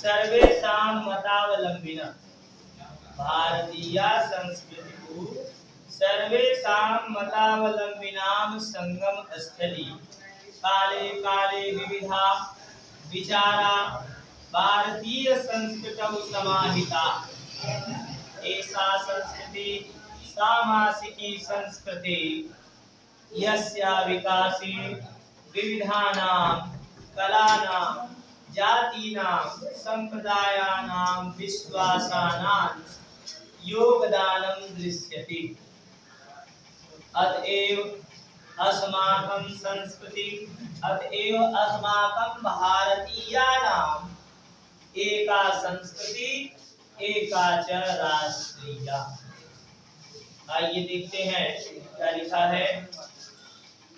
सर्वेषां मतावलंबिनः भारतीय संस्कृतिः सर्वेषां मतावलंबिनां संगम स्थली काले काले विविधा विचारा भारतीय संस्कृतौ समाहिता एषा संस्कृति सामासिकी संस्कृति यस्या विकासे विविधानां कलानां जातीनां संप्रदायानां विश्वासानां योगदानं दृश्यते। अतएव अस्माकं भारतीयानां एका संस्कृति एका च राष्ट्रीया। आइए देखते हैं क्या लिखा है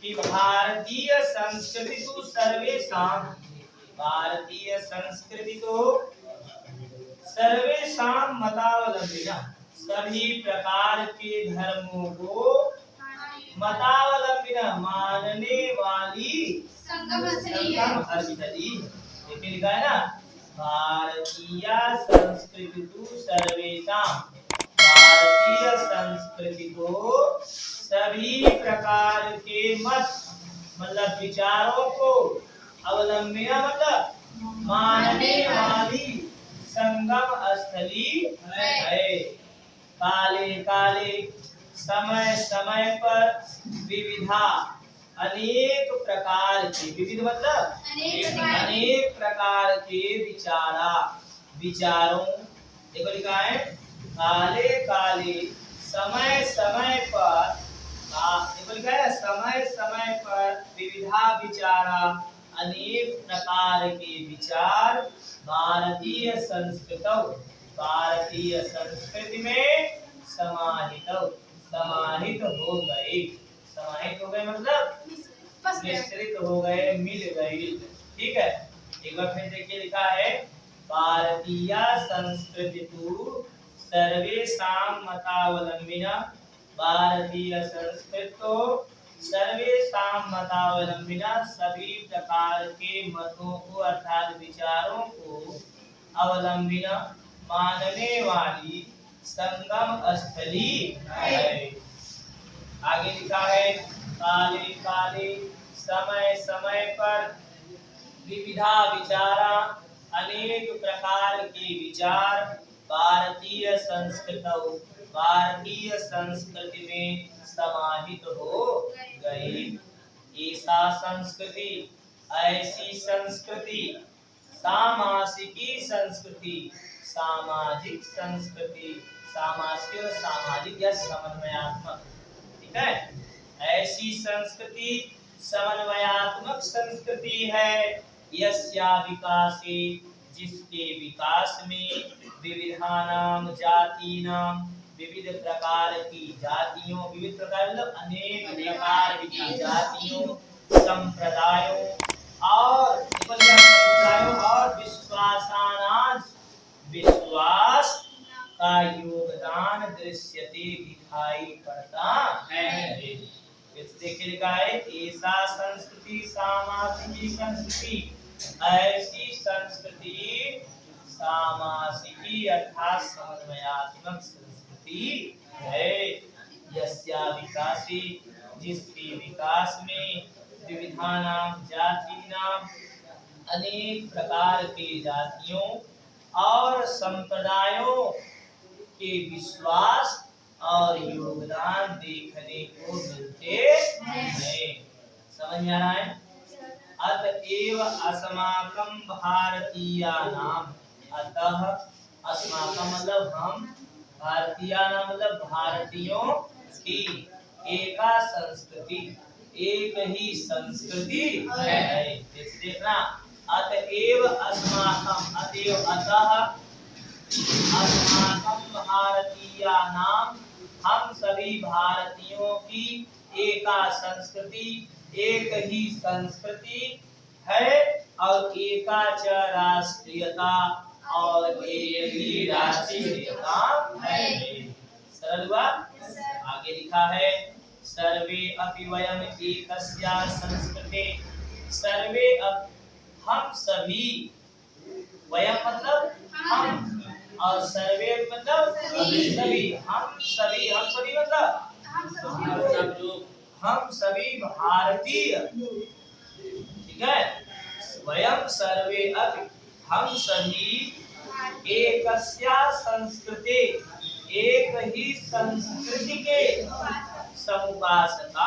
कि भारतीय संस्कृति तो सर्वेषां मतावलंबिना सभी प्रकार के धर्मों को मतावलंबिना मानने वाली संगम स्थली। देखिए लिखा है ना, भारतीय संस्कृति तो सर्वेषां, भारतीय संस्कृति को सभी प्रकार के मत मतलब विचारों को अवलंबिना मतलब मानने वाली संगम स्थली है। काले काले समय समय पर विविधा अनेक प्रकार के, विविध मतलब अनेक प्रकार के विचारों देखो लिखा है काले काले समय समय पर देखो लिखा है समय समय पर विविधा विचारा अनेक प्रकार के विचार भारतीय संस्कृति में समाहित हो गए मतलब मिश्रित हो गए, मिल गए। ठीक है, एक बार फिर देखिए लिखा है भारतीय संस्कृति तो सर्वेषां मतावलंबिना, भारतीय संस्कृति तो सर्वेषां मतावलंबिना सभी प्रकार के मतों को अर्थात विचारों को अवलंबिना मानने वाली संगम स्थली है। आगे लिखा है काले काले समय समय पर विविधा विचारा अनेक प्रकार के विचार भारतीय संस्कृति में समाहित हो गए। ऐसा संस्कृति ऐसी संस्कृति सामासिकी संस्कृति सामाजिक संस्कृति सामाजिक या समन्वयात्मक। ठीक है, ऐसी संस्कृति समन्वयात्मक संस्कृति है यस्या विकासे जिसके विकास में विविधानां जातीनां विविध प्रकार की जातियों, विविध प्रकार मतलब अनेक प्रकार की जातियों संप्रदायों और विश्वास का योगदान दृश्यते दिखाई पड़ता है। देखिए लिखा है ऐसा संस्कृति सामासिकी संस्कृति, ऐसी संस्कृति सामासिकी अर्थात समन्वयात्मक संस्कृति है यस्या विकासे जिसके विकास में विविधानां जातीनां अनेक प्रकार के जातियों और संप्रदायों के विश्वास और योगदान देखने को मिलते हैं। समझ में आ रहा है? अतएव अस्माकं भारतीयानां, अतः अस्माकं मतलब हम, भारतीयानां मतलब भारतीयों की एका संस्कृति एक ही संस्कृति है। देखना अतएव अस्माकं अतएव अतः अस्माकं भारतीयानां हम सभी भारतीयों की एका संस्कृति एक ही संस्कृति है और एका च राष्ट्रीयता और एक ही राष्ट्रीयता है। सरल हुआ? आगे लिखा है सर्वे अपि वयम एकस्या संस्कृते, सर्वे हम सभी वयम मतलब हम, और सर्वे मतलब सभी। हम सभी मतलब सब लोग, हम सभी भारतीय, ठीक है। वयम सर्वे अपि, हम सभी एकस्या संस्कृते, एक ही संस्कृति के समुपासका,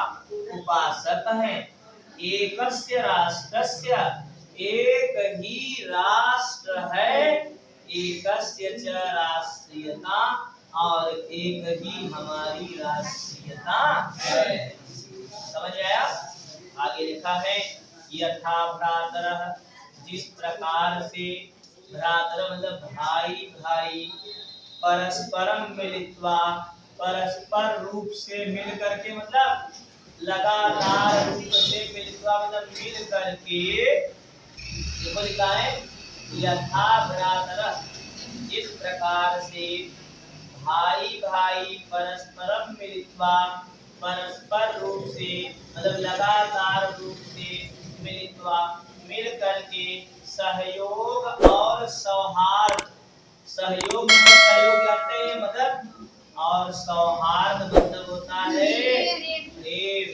उपासक हैं। एकस्य राष्ट्रस्य, एक ही राष्ट्र है। एकस्य च राष्ट्रीयता, और एक ही हमारी राष्ट्रीयता है। समझ आया? आगे लिखा है यथा भ्रातरः, जिस प्रकार से, भ्रातर मतलब भाई भाई, परस्परम मिलित्वा, परस्पर रूप से मिल करके, मतलब लगातार रूप से मिलित्वा मतलब मिल करके, देखो लिखा है यथा भ्रातरः, जिस प्रकार से भाई भाई परस्परम मिलित्वा, परस्पर रूप से मतलब लगातार रूप से मिलित्वा मिल करके, सहयोग और सौहार्द, सहयोग मतलब सहयोग जानते हैं मतलब, और सौहार्द मतलब होता है प्रेम।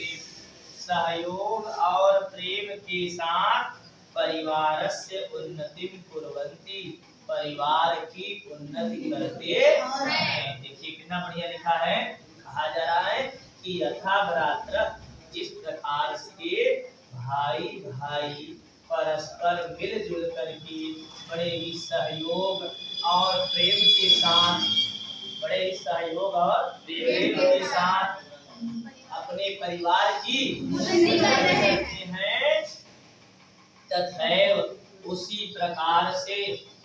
सहयोग और प्रेम के साथ परिवारस्य उन्नतिं कुर्वन्ति, परिवार की उन्नति करते हैं। देखिए कितना बढ़िया लिखा है। कहा जा रहा है कि यथा भ्रातृ, जिस प्रकार से भाई भाई परस्पर मिलजुल करके बड़े ही सहयोग और प्रेम के साथ, बड़े ही सहयोग और प्रेम के साथ अपने परिवार की उन्नति करते हैं, तथैव उसी प्रकार से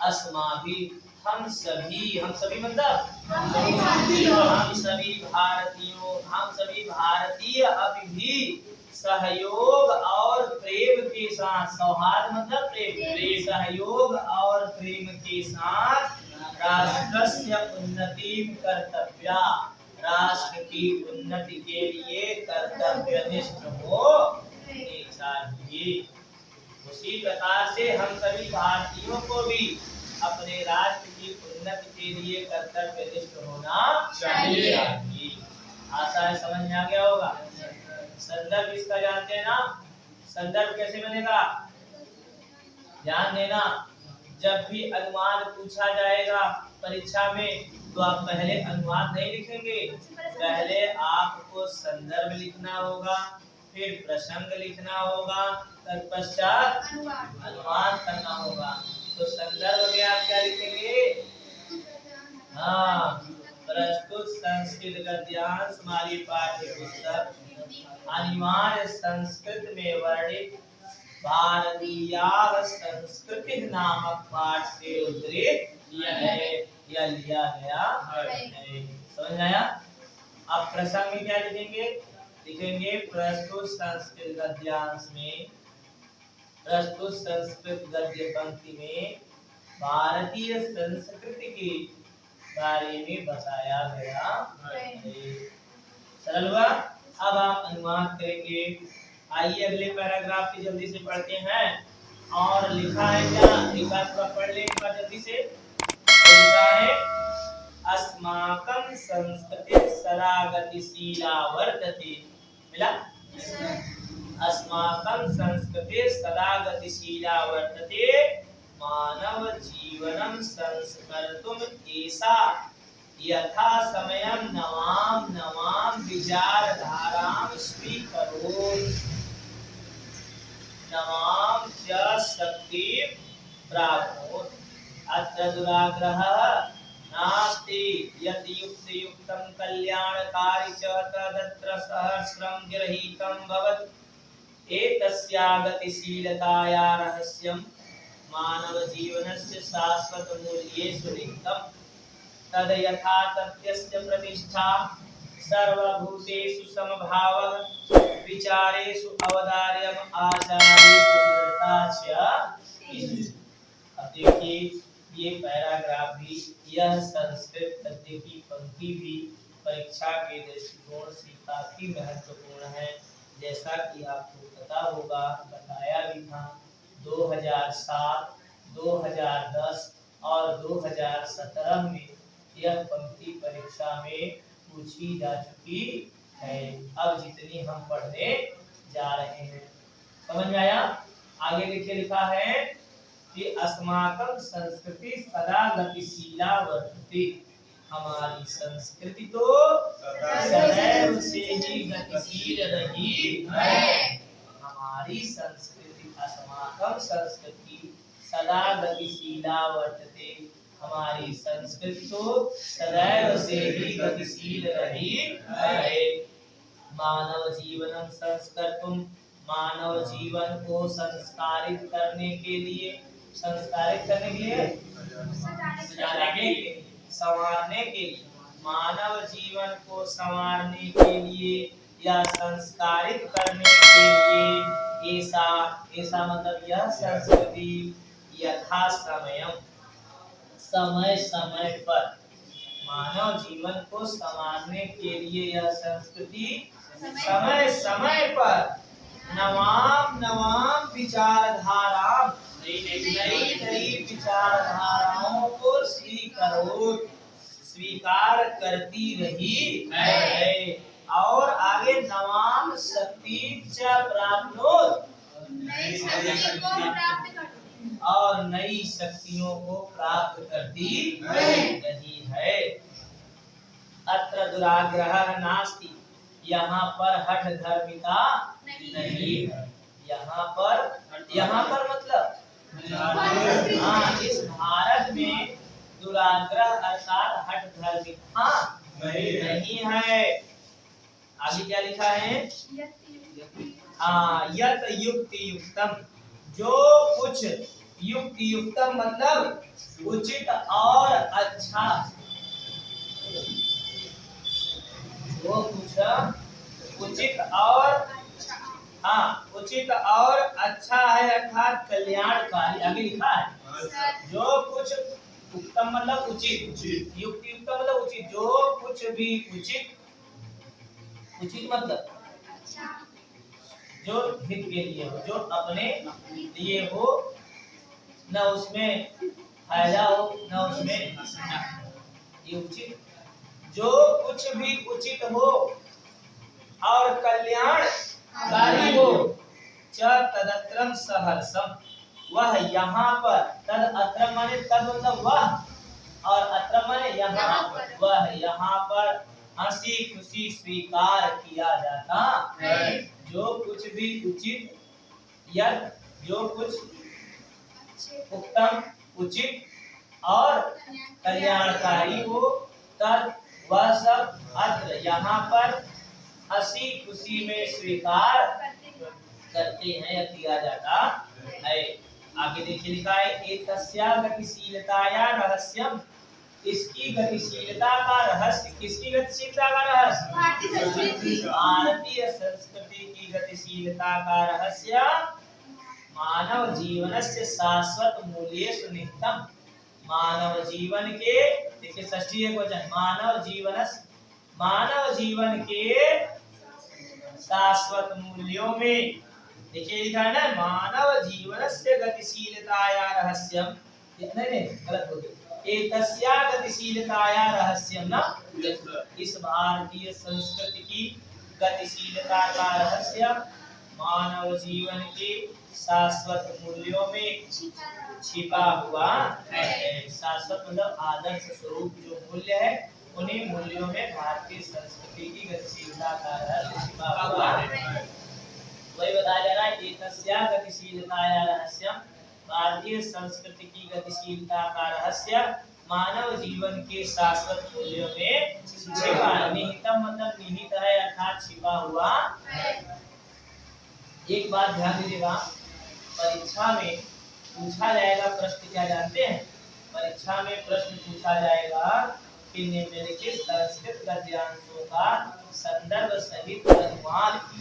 अस्माभि, हम सभी मतलब हम सभी भारतीयों, हम सभी भारतीय अभी भी सहयोग और प्रेम के साथ, सौहार्द मतलब प्रेम, सहयोग और प्रेम के साथ राष्ट्रस्य उन्नति कर्तव्या, राष्ट्र की उन्नति के लिए कर्तव्यनिष्ठ होने चाहिए। उसी प्रकार से हम सभी भारतीयों को भी अपने राष्ट्र की उन्नति के लिए कर्तव्यनिष्ठ होना चाहिए। आशा है समझ में आ गया होगा। संदर्भ इसका जानते हैं ना, संदर्भ कैसे बनेगा, ध्यान देना। जब भी अनुवाद पूछा जाएगा परीक्षा में, तो आप पहले अनुवाद नहीं लिखेंगे, पहले आपको संदर्भ लिखना होगा, फिर प्रसंग लिखना होगा, तत्पश्चात अनुवाद करना होगा। तो संदर्भ में आप क्या लिखेंगे, हाँ, प्रस्तुत संस्कृत गद्यांश हमारी पाठ्य पुस्तक अनिवार्य संस्कृत में वर्णित भारतीय संस्कृति नामक पाठ से उद्धृत किया है या लिया गया है। समझ आया? अब प्रसंग में क्या लिखेंगे, लिखेंगे प्रस्तुत संस्कृत गद्यांश में, प्रस्तुत संस्कृत गद्य पंक्ति में भारतीय संस्कृति के बारे में बताया गया है। सरल हुआ? अब आप अनुवाद करेंगे। आइए अगले पैराग्राफ की जल्दी से पढ़ते हैं। और लिखा है क्या, लिखा थोड़ा पढ़ ले जल्दी से। लिखा है अस्माकं संस्कृति सदा गतिशीला वर्तते। मिला? अस्माकं संस्कृति सदा गतिशीला वर्तते, मानव जीवनं संस्कर्तुम् एषा यथा समयं नवां नवां विचारधारां स्वीकरोति, नवां च शक्तिं प्राप्नोति। अत्र दुराग्रहः नास्ति, यत् युक्तं कल्याणकारी च तदत्र सहस्रं गृहीतं भवति। एतस्या गतिशीलताया रहस्यं मानव जीवनस्य शाश्वत मूल्येषु निहितम्। तद यथा तथ्यस्य प्रतिष्ठा सर्वभूतेषु समभावः, विचारेषु औदार्यम्, आचारेषु दृढ़ता च। अब देखिए ये पैराग्राफ भी, यह संस्कृत गद्य की पंक्ति भी परीक्षा के दृष्टिकोण से काफी महत्वपूर्ण है। जैसा कि आपको पता होगा, बताया भी था, 2007 2010 और 2017 में यह पंक्ति परीक्षा में पूछी जा चुकी है। अब जितनी हम पढ़ने जा रहे हैं, समझ में आया? आगे देखिए लिखा है कि अस्माकं संस्कृति सदा गतिशीला वर्तते। हमारी संस्कृति तो सदैव से ही गतिशील रही है। हमारी संस्कृति, अस्माकं संस्कृति सदा गतिशीला वर्तते। हमारी संस्कृति तो सदैव से ही गतिशील रही है। मानव जीवनं संस्कर्तुं, मानव जीवन को संस्कारित करने के लिए, संस्कारित करने के लिए, संवारने के लिए, मानव जीवन को संवारने के लिए या संस्कारित करने के लिए ऐसा मतलब यह संस्कृति यथा समयम, समय समय पर, मानव जीवन को संवारने के लिए यह संस्कृति समय समय पर नवाम नवाम विचारधारा, नई नई विचारधाराओं को स्वीकार करती रही है। और आगे नवाम शक्ति च प्राप्नोत, और नई शक्तियों को प्राप्त करती रही है। अत्र दुराग्रह नास्ति, यहाँ पर हठ धर्मिता नहीं है। यहाँ पर मतलब हाँ, इस भारत में दुराग्रह अर्थात हठ धर्मिता नहीं है। आगे क्या लिखा है? हाँ, यत युक्ति युक्तम, जो कुछ युक्ति युक्तम मतलब उचित और अच्छा, जो कुछ उचित और उचित और अच्छा है अर्थात कल्याणकारी। आगे लिखा है जो कुछ उत्तम मतलब उचित, युक्ति युक्त मतलब उचित, जो कुछ भी उचित, उचित मतलब जो हित के लिए हो, जो अपने लिए हो, न उसमें फायदा हो न उसमें ये उचित, जो कुछ भी उचित हो और कल्याणकारी हो, च तदत्रम सहर्षम, वह यहाँ पर, तद अत्र माने तद मतलब वह, और अत्र माने यहाँ, वह यहाँ पर हंसी खुशी स्वीकार किया जाता है। जो कुछ भी उचित या जो कुछ उत्तम, उचित और कल्याणकारी हो, तद वह सब अत्र यहाँ पर हंसी खुशी में स्वीकार करते हैं या किया जाता है। आगे देखिए लिखा है एतस्या गतिशीलताया रहस्यम, इसकी गतिशीलता का रहस्य, किसकी गतिशीलता का रहस्य? भारतीय संस्कृति की गतिशीलता का रहस्य मानव जीवनस्य शाश्वत मूल्येषु निहितम्, मानव जीवन के, देखिए षष्ठी एकवचन, मानव जीवन के शाश्वत मूल्यों में, देखिए लिखा है ना, मानव जीवनस्य गतिशीलताया रहस्यम, नहीं गलत हो गया, एतस्या गतिशीलताया रहस्यम ना, इस भारतीय संस्कृति की गतिशीलता का रहस्य मानव जीवन के शाश्वत मूल्यों में छिपा हुआ है। शाश्वत मतलब आदर्श स्वरूप जो मूल्य है, उन्हीं मूल्यों में भारतीय संस्कृति की गतिशीलता का रहस्य छिपा हुआ है। वही बताया जा रहा है एतस्या गतिशीलताया रहस्यम, भारतीय संस्कृति की गतिशीलता का रहस्य मानव जीवन के शाश्वत मूल्यों में छिपा, निहितम मतलब निहित है अर्थात छिपा हुआ है। एक बात ध्यान दीजिएगा, परीक्षा में पूछा जाएगा प्रश्न, क्या जानते हैं? परीक्षा में प्रश्न पूछा जाएगा कि निम्नलिखित संस्कृत गद्यांशों का संदर्भ सहित अनुवाद की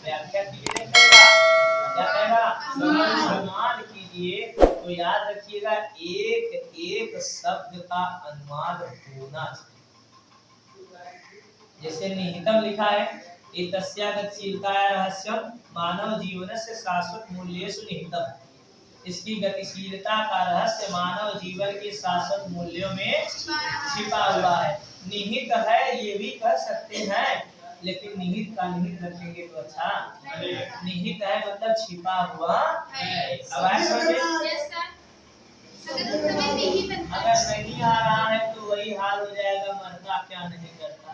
व्याख्या कीजिए। क्या कहेगा? अनुवाद कीजिए। तो याद रखिएगा एक एक शब्द का अनुवाद होना चाहिए। जैसे निहितम लिखा है एतस्या गतिशीलताया रहस्यम मानव जीवनस्य शाश्वत मूल्येषु निहितम्, इसकी गतिशीलता का रहस्य मानव जीवन के शाश्वत मूल्यों में छिपा हुआ है। निहित है ये भी कह सकते हैं, लेकिन निहित का निहित रखेंगे तो अच्छा। निहित है मतलब छिपा हुआ है। अब अगर नहीं आ रहा है तो वही हाल हो जाएगा, मरता क्या नहीं करता,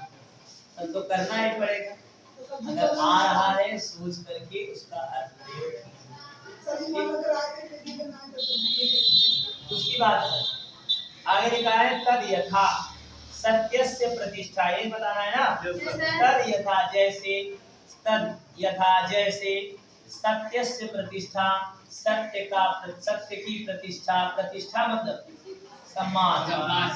तब तो करना ही पड़ेगा। अगर आ रहा है सोच करके उसका अर्थ उसकी बात है। आगे लिखा है तद यथा सत्यस्य प्रतिष्ठा, ये बताना है ना। तद यथा जैसे सत्यस्य प्रतिष्ठा, सत्य की प्रतिष्ठा मतलब सम्मान,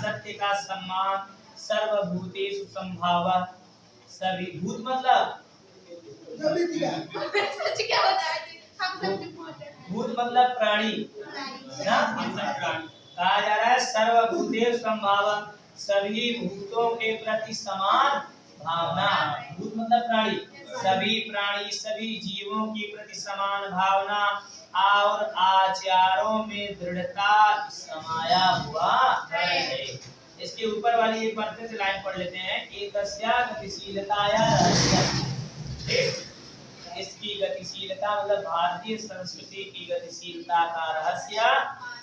सत्य का सम्मान, सर्वभूतेषु संभावः, सभी भूत मतलब भूत मतलब प्राणी ना, कहा जा रहा है सर्वभूतेषु संभावः, सभी भूतों के प्रति समान भावना। भूत मतलब प्राणी, सभी प्राणी सभी जीवों के प्रति समान भावना और आचारों में दृढ़ता समाया हुआ है। इसके ऊपर वाली एक बार से लाइन पढ़ लेते हैं। एकस्या गतिशीलताया रहस्य, इसकी गतिशीलता मतलब भारतीय संस्कृति की गतिशीलता का रहस्य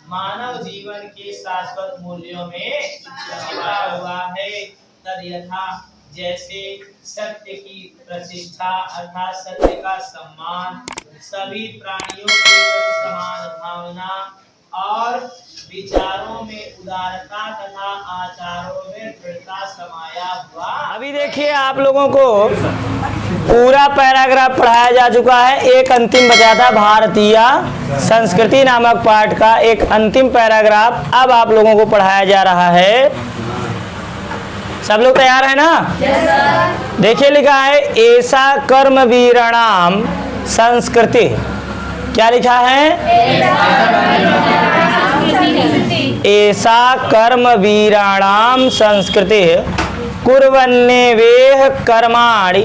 मानव जीवन के शाश्वत मूल्यों में छिपा हुआ है। तद यथा जैसे सत्य की प्रतिष्ठा अर्थात सत्य का सम्मान, सभी प्राणियों के प्रति समान भावना और विचारों में उदारता तथा आचारों में दृढ़ता समाया हुआ। अभी देखिए आप लोगों को पूरा पैराग्राफ पढ़ाया जा चुका है। एक अंतिम बचा था भारतीय संस्कृति नामक पाठ का एक अंतिम पैराग्राफ अब आप लोगों को पढ़ाया जा रहा है। सब लोग तैयार है ना? yes, देखिए लिखा है ऐसा कर्म वीराणाम संस्कृति। क्या लिखा है? ऐसा कर्म वीराणाम संस्कृति कुर्वन्नेवेह कर्माणि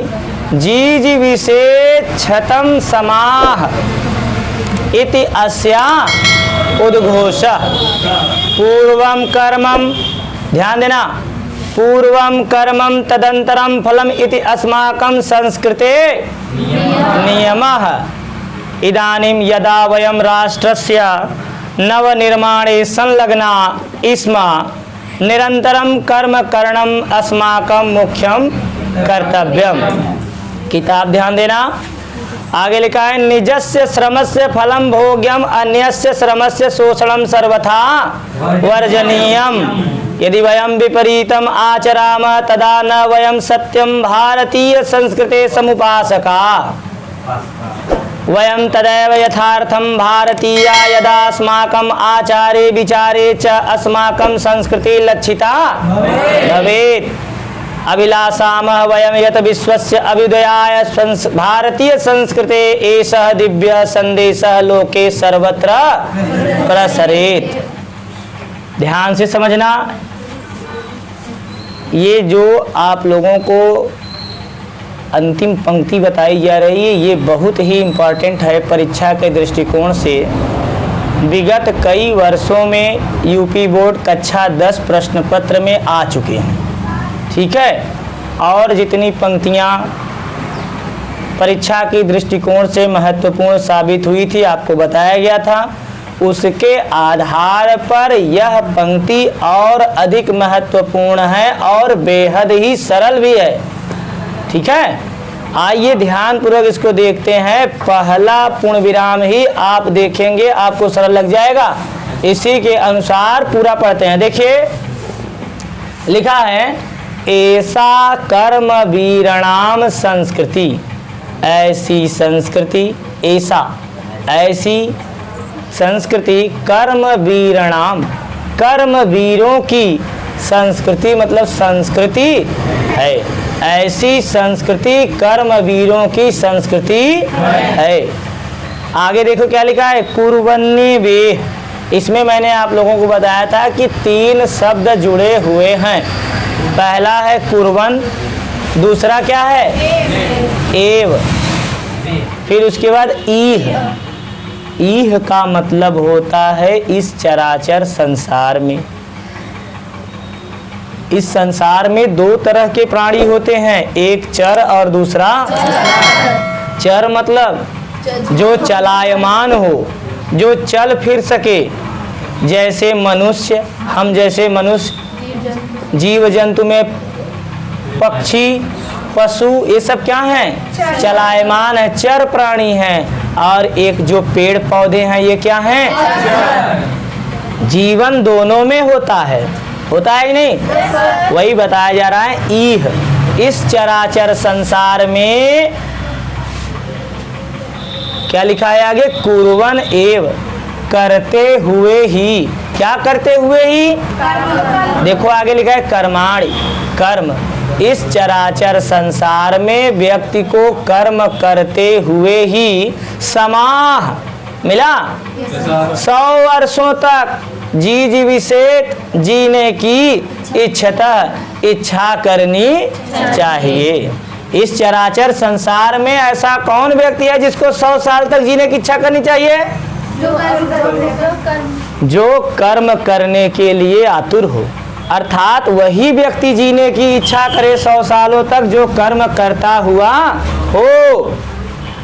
जीजीविषे क्षतं समाह इति अस्या उद्घोष। पूर्वम कर्मम, ध्यान देना, पूर्वम कर्मम तदंतरम फलम इति अस्माकं संस्कृते नियमः। इदानीं यदा वयं राष्ट्रस्य नवनिर्माणे संलग्ना स्मः निरंतरं कर्म करणं अस्माकं मुख्यं कर्तव्यम। किताब ध्यान देना। आगे लिखा है निजस्य श्रमस्य फलम भोग्यम अन्यस्य श्रमस्य शोषणम सर्वथा वर्जनीयम। यदि वयं विपरीतम आचराम तदा न वयं सत्यम भारतीय संस्कृते समुपासका। वयं तदैव यथार्थं भारतीया यदा अस्माकं आचारे विचारे च अस्माकं संस्कृति लक्षिता भवेत्। अभिलाषामः वयं यत विश्वस्य अभ्युदयाय भारतीय संस्कृते एषः दिव्य संदेशः लोके सर्वत्र प्रसरेत्। ध्यान से समझना, ये जो आप लोगों को अंतिम पंक्ति बताई जा रही है ये बहुत ही इम्पोर्टेंट है परीक्षा के दृष्टिकोण से। विगत कई वर्षों में यूपी बोर्ड कक्षा 10 प्रश्न पत्र में आ चुके हैं, ठीक है। और जितनी पंक्तियां परीक्षा की दृष्टिकोण से महत्वपूर्ण साबित हुई थी आपको बताया गया था, उसके आधार पर यह पंक्ति और अधिक महत्वपूर्ण है और बेहद ही सरल भी है, ठीक है। आइए ध्यान पूर्वक इसको देखते हैं। पहला पूर्ण विराम ही आप देखेंगे आपको सरल लग जाएगा। इसी के अनुसार पूरा पढ़ते हैं। देखिए लिखा है ऐसा कर्म वीरणाम संस्कृति, ऐसी संस्कृति, ऐसी संस्कृति कर्म वीरणाम, कर्म वीरों की संस्कृति मतलब संस्कृति है। ऐसी संस्कृति कर्म वीरों की संस्कृति है। आगे देखो क्या लिखा है कुर्वन्नी वे। इसमें मैंने आप लोगों को बताया था कि 3 शब्द जुड़े हुए हैं। पहला है कुर्वन, दूसरा क्या है एव, फिर उसके बाद ईह, ईह का मतलब होता है इस चराचर संसार में। इस संसार में दो तरह के प्राणी होते हैं, एक चर और दूसरा चर मतलब जो चलायमान हो, जो चल फिर सके, जैसे मनुष्य, हम जैसे मनुष्य, जीव जंतु में पक्षी, पशु, ये सब क्या हैं? चलायमान है, चर प्राणी हैं। और एक जो पेड़ पौधे हैं ये क्या हैं? जीवन दोनों में होता है कि नहीं? वही बताया जा रहा है ईह। इस चराचर संसार में क्या लिखा है आगे? कुर्वन् एव, करते हुए ही। क्या करते हुए ही? देखो आगे लिखा है कर्माणि, कर्म। इस चराचर संसार में व्यक्ति को कर्म करते हुए ही समाह मिला 100 वर्षों तक जीवित जीने की इच्छा करनी चाहिए। इस चराचर संसार में ऐसा कौन व्यक्ति है जिसको 100 साल तक जीने की इच्छा करनी चाहिए? जो कर्म करने के लिए आतुर हो, अर्थात वही व्यक्ति जीने की इच्छा करे 100 सालों तक जो कर्म करता हुआ हो।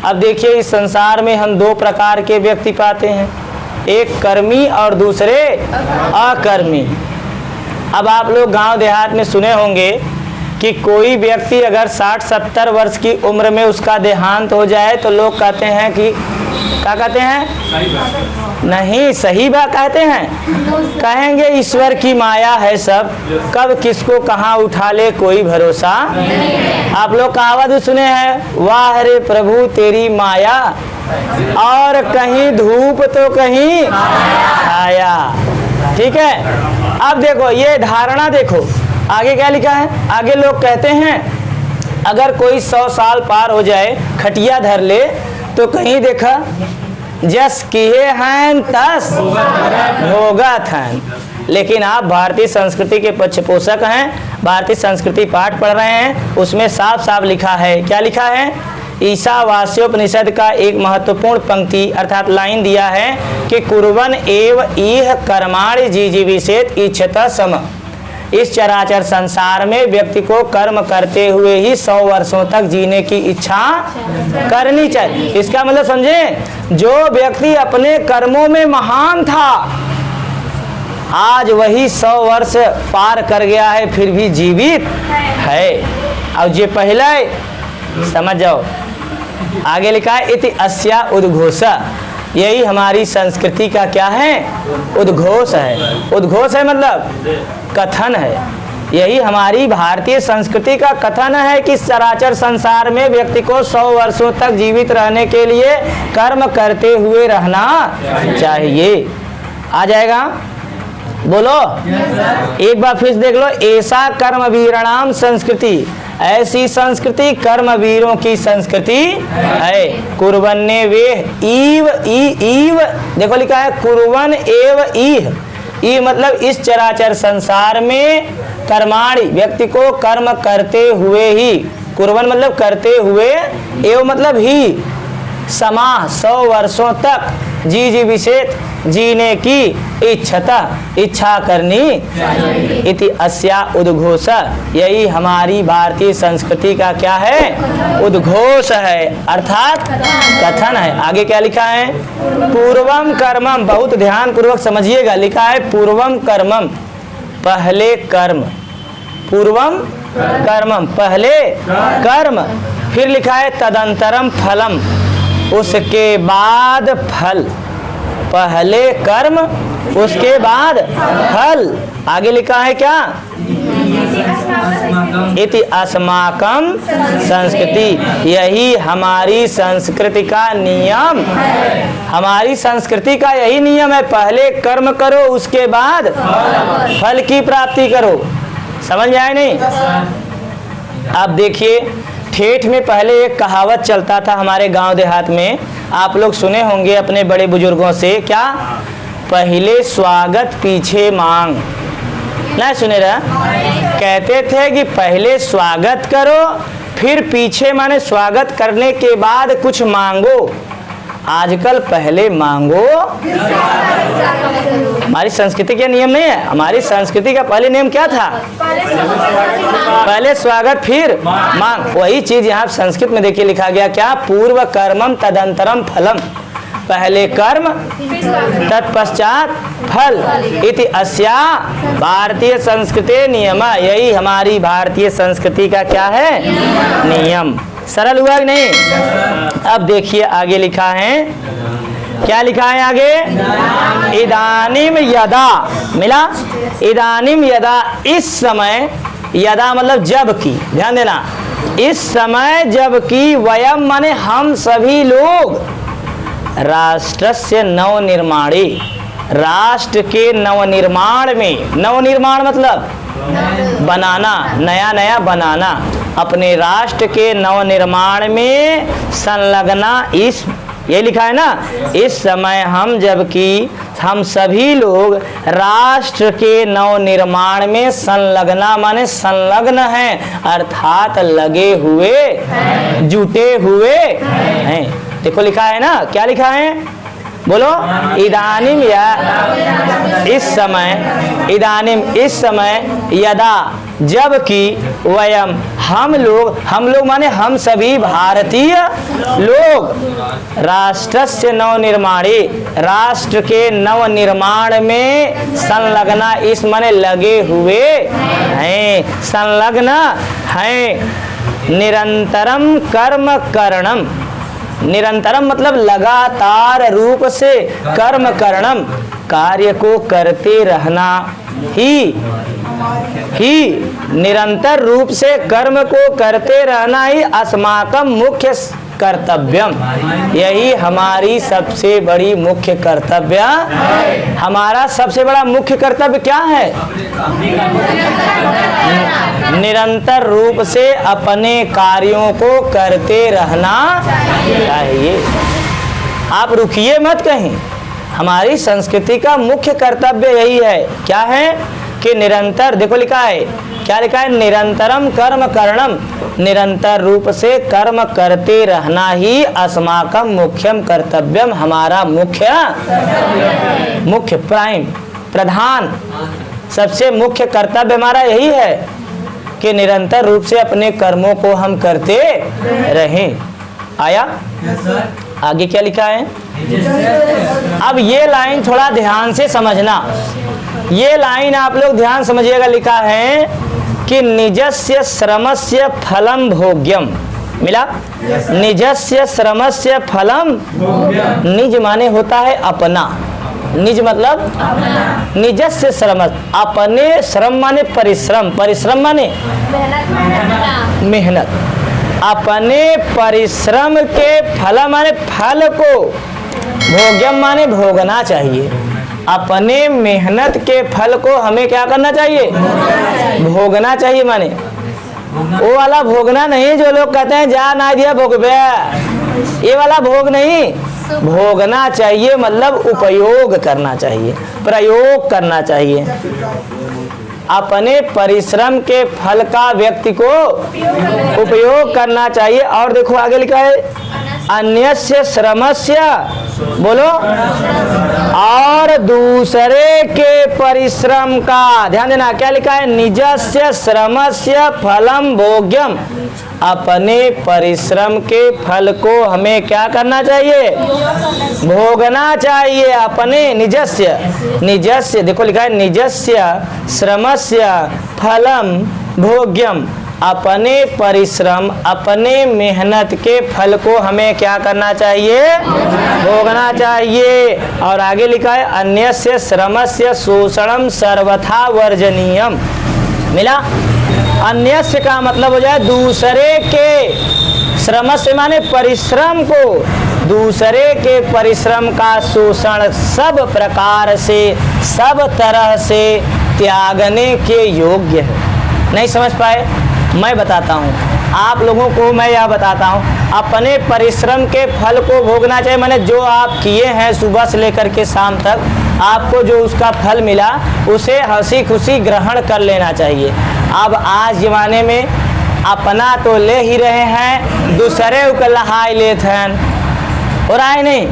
अब देखिए इस संसार में हम दो प्रकार के व्यक्ति पाते हैं, एक कर्मी और दूसरे अकर्मी। अब आप लोग गांव देहात में सुने होंगे कि कोई व्यक्ति अगर 60-70 वर्ष की उम्र में उसका देहांत हो जाए तो लोग कहते हैं कि क्या कहते हैं? नहीं, सही बात कहते हैं, कहेंगे ईश्वर की माया है सब, कब किसको कहाँ उठा ले कोई भरोसा। आप लोग कहावत सुने हैं, वाह रे प्रभु तेरी माया, और कहीं धूप तो कहीं छाया। ठीक है, अब देखो ये धारणा, देखो आगे क्या लिखा है। आगे लोग कहते हैं अगर कोई 100 साल पार हो जाए, खटिया धर ले, तो कहीं देखा जस किए हैं तस भोगत हैं। लेकिन आप भारतीय संस्कृति के पक्षपोषक हैं, भारतीय संस्कृति पाठ पढ़ रहे हैं, उसमें साफ साफ लिखा है। क्या लिखा है? ईशावास्योपनिषद का एक महत्वपूर्ण पंक्ति अर्थात लाइन दिया है कि कुर्वन् एव इह कर्माणि जीविषेत् इच्छता सम। इस चराचर संसार में व्यक्ति को कर्म करते हुए ही 100 वर्षों तक जीने की इच्छा करनी चाहिए। इसका मतलब समझे, जो व्यक्ति अपने कर्मों में महान था आज वही 100 वर्ष पार कर गया है फिर भी जीवित है। अब ये पहला समझ जाओ, आगे लिखा है इति अस्या उद्घोष। यही हमारी संस्कृति का क्या है? उद्घोष है। उद्घोष है मतलब कथन है। यही हमारी भारतीय संस्कृति का कथन है कि चराचर संसार में व्यक्ति को 100 वर्षों तक जीवित रहने के लिए कर्म करते हुए रहना चाहिए। आ जाएगा? बोलो। एक बार फिर देख लो, ऐसा कर्मवीराणाम संस्कृति, ऐसी संस्कृति कर्मवीरों की संस्कृति है। कुर्वन्ने वे ईव ईव, देखो लिखा है कुर्वन् एव ईह। ई मतलब इस चराचर संसार में कर्माणि, व्यक्ति को कर्म करते हुए ही, कुर्वन् मतलब करते हुए, एव मतलब ही, समाह 100 वर्षों तक जीविषेत् जीने की इच्छा करनी। इति अस्या उद्घोष। यही हमारी भारतीय संस्कृति का क्या है? उद्घोष है, अर्थात कथन है। आगे क्या लिखा है? पूर्वम कर्मम, बहुत ध्यान पूर्वक समझिएगा, लिखा है पूर्वम कर्मम, पहले कर्म। पूर्वम कर्मम, पहले कर्म। फिर लिखा है तदंतरम फलम, उसके बाद फल। पहले कर्म उसके बाद फल। आगे लिखा है क्या? इति अस्माकं संस्कृति। यही हमारी संस्कृति का नियम, हमारी संस्कृति का यही नियम है, पहले कर्म करो उसके बाद फल की प्राप्ति करो। समझ में आए नहीं? अब देखिए, ठेठ में पहले एक कहावत चलता था हमारे गांव देहात में, आप लोग सुने होंगे अपने बड़े बुजुर्गों से, क्या? पहले स्वागत पीछे मांग। ना सुने रहा? कहते थे कि पहले स्वागत करो, फिर पीछे माने स्वागत करने के बाद कुछ मांगो। आजकल पहले मांगो। हमारी संस्कृति के नियम नहीं है। हमारी संस्कृति का पहले नियम क्या था? पहले स्वागत फिर मांग। वही चीज यहाँ संस्कृत में देखिए लिखा गया क्या? पूर्व कर्मम तदंतरम फलम। पहले कर्म तत्पश्चात फल इति अस्या भारतीय संस्कृति नियम। यही हमारी भारतीय संस्कृति का क्या है? नियम। सरल हुआ कि नहीं? अब देखिए आगे लिखा है, क्या लिखा है आगे? इदानीम यदा, मिला? इदानीम यदा, इस समय, यदा मतलब जब की, ध्यान देना, इस समय जबकि वयम माने हम सभी लोग राष्ट्रस्य नवनिर्माणे, राष्ट्र के नवनिर्माण में, नवनिर्माण मतलब बनाना, नया नया बनाना, अपने राष्ट्र के नवनिर्माण में संलग्ना, इस ये लिखा है ना, इस समय हम जबकि हम सभी लोग राष्ट्र के नवनिर्माण में संलग्ना माने संलग्न हैं, अर्थात लगे हुए, जुटे हुए हैं। देखो लिखा है ना, क्या लिखा है? बोलो। इदानीम या इस समय, इदानीम इस समय, यदा जबकि, वयम हम लोग माने हम सभी भारतीय लोग, राष्ट्रस्य नवनिर्माणे, राष्ट्र के नवनिर्माण में संलग्ना, इस माने लगे हुए हैं, संलग्न हैं, निरंतरम कर्म करणम, निरंतरम मतलब लगातार रूप से, कर्म करणम कार्य को करते रहना ही निरंतर रूप से कर्म को करते रहना ही अस्माकं मुख्य कर्तव्यम, यही हमारी सबसे बड़ी मुख्य कर्तव्य। हमारा सबसे बड़ा मुख्य कर्तव्य क्या है? निरंतर रूप से अपने कार्यों को करते रहना चाहिए। आप रुकिए मत कहीं। हमारी संस्कृति का मुख्य कर्तव्य यही है। क्या है? कि निरंतर, देखो लिखा है, क्या लिखा है? निरंतरम कर्म करणम, निरंतर रूप से कर्म करते रहना ही अस्माकं मुख्यम कर्तव्यम, हमारा मुख्य प्राइम प्रधान सबसे मुख्य कर्तव्य हमारा यही है कि निरंतर रूप से अपने कर्मों को हम करते रहें। आया? आगे क्या लिखा है? अब ये लाइन थोड़ा ध्यान से समझना। ये लाइन आप लोग ध्यान समझिएगा। लिखा है कि निजस्य श्रमस्य फलम भोग्यम, मिला? निजस्य श्रमस्य फलम, निज माने होता है अपना, निज मतलब निजस्य श्रम, अपने श्रम माने परिश्रम, परिश्रम माने मेहनत, अपने परिश्रम के फल माने फल को, भोग्यम माने भोगना चाहिए। अपने मेहनत के फल को हमें क्या करना चाहिए? भोगना चाहिए। माने वो वाला भोगना नहीं जो लोग कहते हैं जा ना दिया भोगबे, ये वाला भोग नहीं, भोगना चाहिए मतलब उपयोग करना चाहिए, प्रयोग करना चाहिए। अपने परिश्रम के फल का व्यक्ति को उपयोग करना चाहिए। और देखो आगे लिखा है अन्यस्य श्रमस्य, बोलो, और दूसरे के परिश्रम का, ध्यान देना क्या लिखा है? निजस्य श्रमस्य फलम भोग्यम, अपने परिश्रम के फल को हमें क्या करना चाहिए? भोगना चाहिए। अपने निजस्य देखो लिखा है निजस्य श्रमस्य फलम भोग्यम, अपने परिश्रम, अपने मेहनत के फल को हमें क्या करना चाहिए? भोगना चाहिए। और आगे लिखा है अन्यस्य श्रमस्य शोषणम सर्वथा वर्जनीयम, मिला? अन्यस्य का मतलब हो जाए दूसरे के, श्रम से माने परिश्रम को, दूसरे के परिश्रम का शोषण सब प्रकार से, सब तरह से त्यागने के योग्य है। नहीं समझ पाए? मैं बताता हूँ आप लोगों को, मैं यह बताता हूँ अपने परिश्रम के फल को भोगना चाहिए। मैंने जो आप किए हैं सुबह से लेकर के शाम तक, आपको जो उसका फल मिला उसे हंसी खुशी ग्रहण कर लेना चाहिए। अब आज ज़माने में अपना तो ले ही रहे हैं, दूसरे को लहाई लेते हैं। और आए नहीं।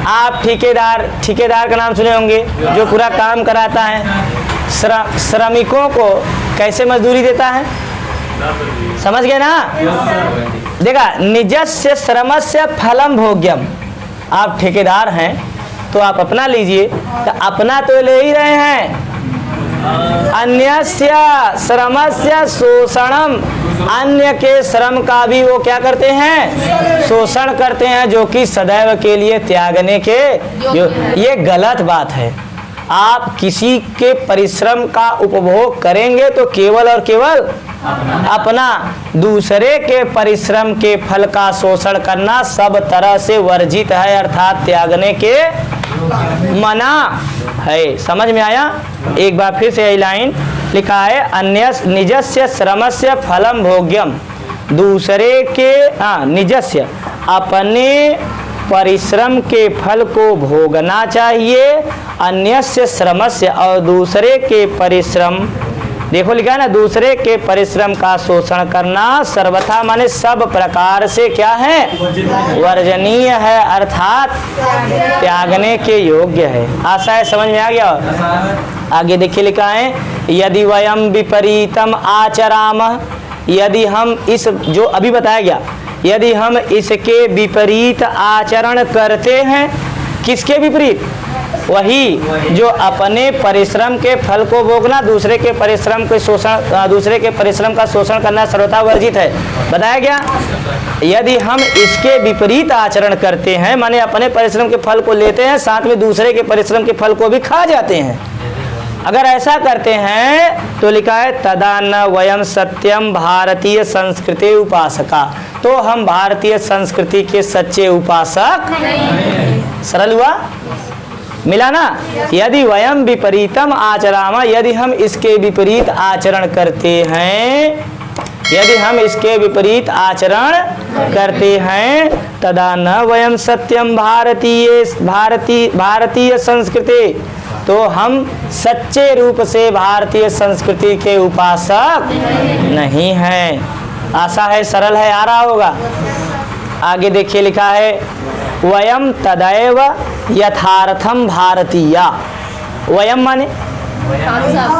आप ठेकेदार का नाम सुने होंगे, जो पूरा काम कराता है। श्रमिकों को कैसे मजदूरी देता है, समझ गए ना। देखा, निजस्य श्रमस्य फलम भोग्यम। आप ठेकेदार हैं तो आप अपना लीजिए, तो अपना तो ले ही रहे हैं। अन्यस्य श्रमस्य शोषणम, अन्य के श्रम का भी वो क्या करते हैं, शोषण करते हैं, जो कि सदैव के लिए त्यागने के ये गलत बात है। आप किसी के परिश्रम का उपभोग करेंगे तो केवल और केवल अपना, दूसरे के परिश्रम के फल का शोषण करना सब तरह से वर्जित है, अर्थात त्यागने के मना है। समझ में आया। एक बार फिर से यही लाइन लिखा है, अन्य निजस्य श्रमस्य फलम भोग्यम। दूसरे के निजस्य, अपने परिश्रम के फल को भोगना चाहिए। अन्यस्य श्रमस्य, और दूसरे के परिश्रम, देखो लिखा है ना, दूसरे के परिश्रम का शोषण करना सर्वथा माने सब प्रकार से क्या है, वर्जनीय है, अर्थात त्यागने के योग्य है। आशा है समझ में आ गया। आगे देखिए लिखा है, यदि वयम विपरीतम आचराम, यदि हम इस जो अभी बताया गया, यदि हम इसके विपरीत आचरण करते हैं। किसके विपरीत, वही जो अपने परिश्रम के फल को भोगना, दूसरे के परिश्रम के शोषण, दूसरे के परिश्रम का शोषण करना सर्वथा वर्जित है, बताया गया। यदि हम इसके विपरीत आचरण करते हैं, माने अपने परिश्रम के फल को लेते हैं, साथ में दूसरे के परिश्रम के फल को भी खा जाते हैं, अगर ऐसा करते हैं तो लिखा है, तदा न वयम सत्यम भारतीय संस्कृति उपासका, तो हम भारतीय संस्कृति के सच्चे उपासक नहीं। सरल हुआ, मिला ना। यदि वयम विपरीतम आचरामा, यदि हम इसके विपरीत आचरण करते हैं, यदि हम इसके विपरीत आचरण करते हैं, तदा न वयम सत्यम भारतीय संस्कृति, तो हम सच्चे रूप से भारतीय संस्कृति के उपासक नहीं हैं। आशा है सरल है, आ रहा होगा। आगे देखिए लिखा है, वयम तदैव यथार्थम भारतीया। वयम माने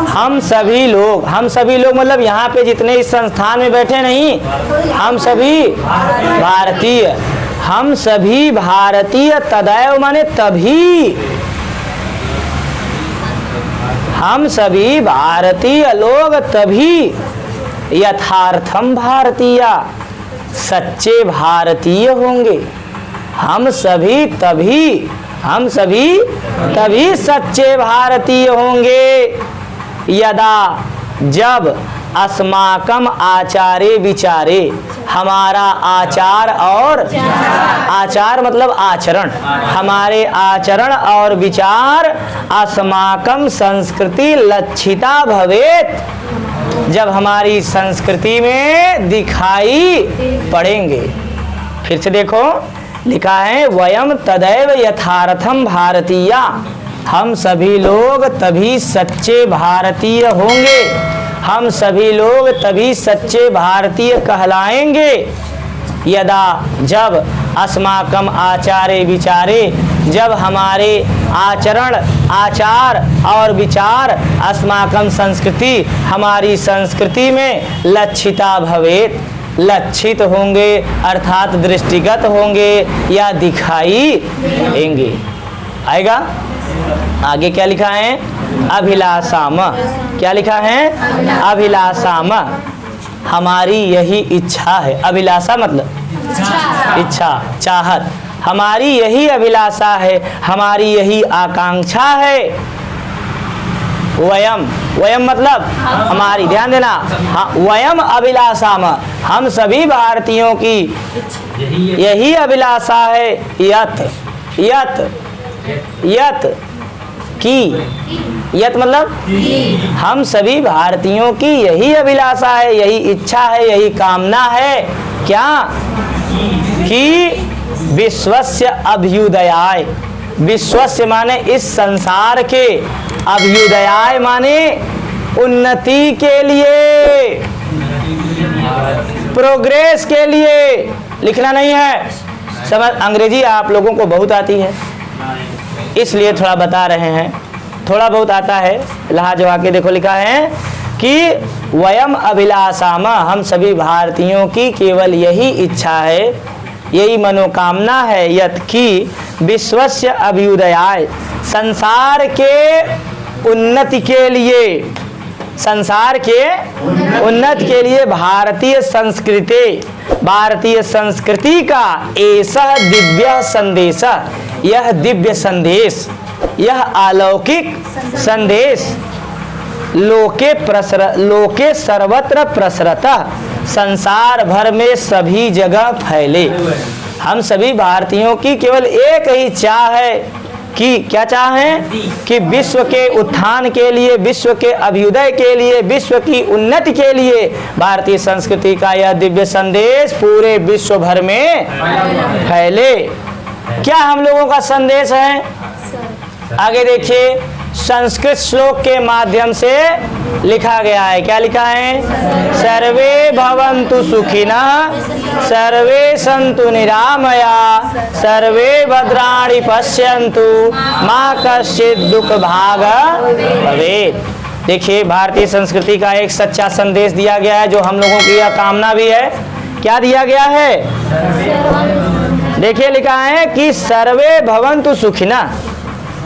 हम सभी लोग मतलब यहाँ पे जितने इस संस्थान में बैठे नहीं, हम सभी भारतीय, हम सभी भारतीय, तदैव माने तभी, हम सभी भारतीय लोग तभी, यथार्थम भारतीय, सच्चे भारतीय होंगे। हम सभी तभी सच्चे भारतीय होंगे, यदा, जब, अस्माकम आचारे विचारे, हमारा आचार और आचार मतलब आचरण, हमारे आचरण और विचार, अस्माकम संस्कृति लक्षिता भवेत, जब हमारी संस्कृति में दिखाई पड़ेंगे। फिर से देखो लिखा है, वयम तदैव यथार्थम भारतीया, हम सभी लोग तभी सच्चे भारतीय होंगे, हम सभी लोग तभी सच्चे भारतीय कहलाएंगे, यदा, जब, अस्माकम आचारे विचारे, जब हमारे आचरण, आचार और विचार, अस्माकम संस्कृति, हमारी संस्कृति में लक्षिता भवेत, लक्षित होंगे, अर्थात दृष्टिगत होंगे या दिखाई देंगे। आएगा। आगे क्या लिखा है, अभिलाषाम, क्या लिखा है, अभिलाषाम, हमारी यही इच्छा है। अभिलाषा मतलब इच्छा, चाहत, हमारी यही अभिलाषा है, हमारी यही आकांक्षा है। वयम, वयम मतलब हमारी, ध्यान देना, हाँ, वयम अभिलाषाम, हम सभी भारतीयों की यही अभिलाषा है, यत, यत, यत की, यत मतलब हम सभी भारतीयों की यही अभिलाषा है, यही इच्छा है, यही कामना है, क्या, कि विश्वस्य अभ्युदयाय, विश्वस्य माने इस संसार के, अभ्युदयाय माने उन्नति के लिए, प्रोग्रेस के लिए, लिखना नहीं है, समझ, अंग्रेजी आप लोगों को बहुत आती है इसलिए थोड़ा बता रहे हैं, थोड़ा बहुत आता है। लाज वाक्य देखो लिखा है कि वयम अभिलाषाम, हम सभी भारतीयों की केवल यही इच्छा है, यही मनोकामना है, यत कि विश्वस्य अभ्युदयाय, संसार के उन्नति के लिए, संसार के उन्नति के लिए भारतीय संस्कृति का ऐसा दिव्य संदेश, यह दिव्य संदेश, यह अलौकिक संदेश लोके सर्वत्र प्रसरता, संसार भर में सभी जगह फैले। हम सभी भारतीयों की केवल एक ही चाह है कि क्या चाह है कि विश्व के उत्थान के लिए, विश्व के अभ्युदय के लिए, विश्व की उन्नति के लिए भारतीय संस्कृति का यह दिव्य संदेश पूरे विश्व भर में फैले। क्या हम लोगों का संदेश है? आगे देखिए, संस्कृत श्लोक के माध्यम से लिखा गया है। क्या लिखा है? सर्वे भवन्तु सुखिनः, सर्वे सन्तु निरामया, सर्वे भद्राणि पश्यन्तु, मा कश्चित् दुःख भाग भवेत्। देखिए, भारतीय संस्कृति का एक सच्चा संदेश दिया गया है, जो हम लोगों की यह कामना भी है। क्या दिया गया है? देखिए लिखा है कि सर्वे भवन्तु सुखिनः,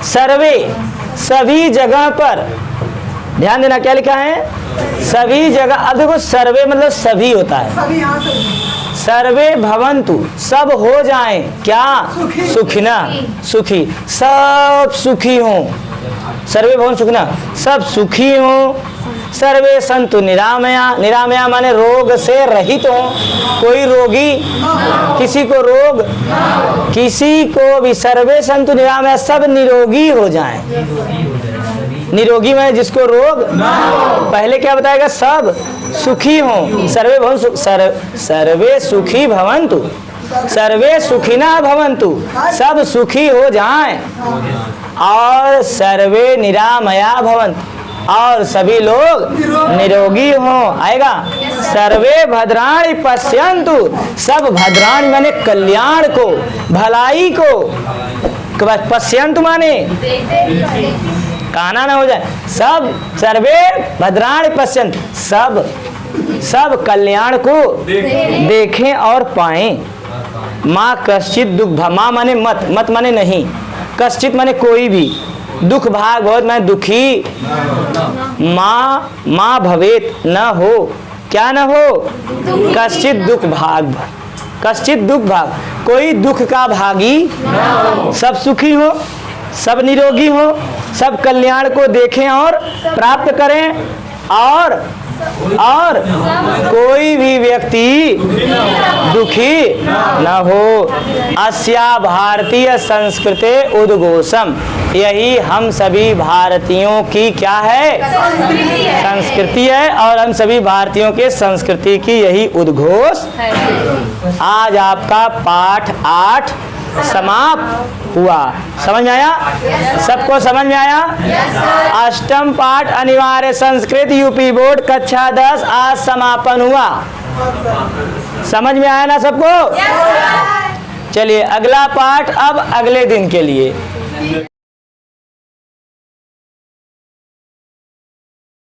सर्वे सभी जगह पर, ध्यान देना क्या लिखा है? सभी जगह। अब देखो, सर्वे मतलब सभी होता है। सर्वे भवन्तु, सब हो जाएं क्या? सुखिना, सुखी, सब सुखी हों। सर्वे भवन्तु सुखिना, सब सुखी हों। सर्वे संतु निरामया, निरामया माने रोग से रहित हो। कोई रोगी, किसी को रोग, किसी को भी, सर्वे संतु निरामया, सब निरोगी हो जाएं। निरोगी माने जिसको रोग, पहले क्या बताएगा? सब सुखी हो। सर्वे भवन्तु, सर्वे सुखी भवन्तु, सर्वे सुखिनः भवन्तु, सब सुखी हो जाएं। और सर्वे निरामया भवन्तु, और सभी लोग निरोगी हों। आएगा? सर्वे भद्राणि पश्यन्तु, सब भद्राणि माने कल्याण को, भलाई को, पश्यन्तु माने काना ना हो जाए। सब सर्वे भद्राणि पश्यन्तु, सब कल्याण को देखें और पाएं। माँ कश्चित् दुःख, माँ माने मत, मत माने नहीं, कश्चित् माने कोई भी, दुख भाग बहुत मैं दुखी, माँ भवेत न हो, क्या न हो? कश्चित दुख भाग, कश्चित दुख भाग, कोई दुख का भागी, सब सुखी हो, सब निरोगी हो, सब कल्याण को देखें और प्राप्त करें। और कोई भी व्यक्ति दुखी न हो। अस्या भारतीय संस्कृते उद्घोषम, यही हम सभी भारतीयों की क्या है? संस्कृति है। और हम सभी भारतीयों के संस्कृति की यही उद्घोष। आज आपका पाठ 8 समाप्त हुआ। समझ में आया? सबको समझ में आया? अष्टम पाठ अनिवार्य संस्कृत यूपी बोर्ड कक्षा 10 आज समापन हुआ। समझ में आया ना सबको? चलिए, अगला पाठ अब अगले दिन के लिए।